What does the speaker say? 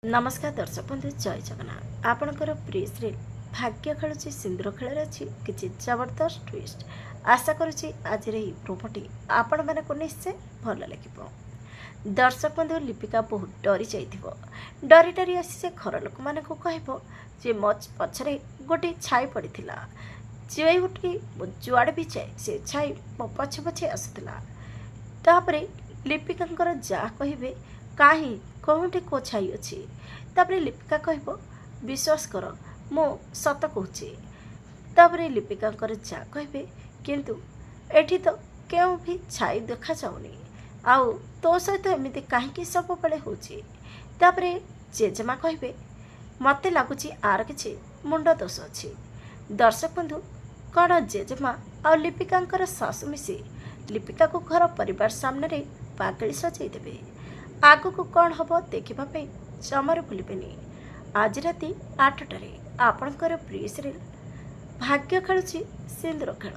नमस्कार दर्शक बंधु जय जगन्नाथ आपणकर प्रिय श्री भाग्य खेलुची सिंदूर खेल अच्छी किसी जबरदस्त ट्विस्ट आशा करुच्ची आज प्रोमोटी आपण मानक निश्चय भल लगे। दर्शक बंधु लिपिका बहुत डरी जाइथिबो। डरी डरी आसी से घर लोक मान कहब जे मो पछरे गोटे छाई पड़ीथिला जे उठी जुआड़े भी जाए से छाई मो पछे पछे आसुला। तापरे लिपिका जा कहे कहीं कौटे को छाई अच्छी तापरे लिपिका कहब विश्वास कर मु सत कहूँ। लिपिका जा कहे किंतु एठी तो क्यों भी छाई देखा जाऊनी आउ तो सहित एमती कहीं सब बेले होपरे जेजेमा कहे मत लगुच आर कि मुंड दोष अच्छी। दर्शक बंधु कौन जेजेमा आ लिपिका सासु मिसी लिपिका को घर परिवार सामने पागली सजाईदेवे। आगु को कौन हम देखा जमार भूलें। आज राति 8टार आपणकर प्रिय सीरियल भाग्य खेलुची सिंदूर खेल।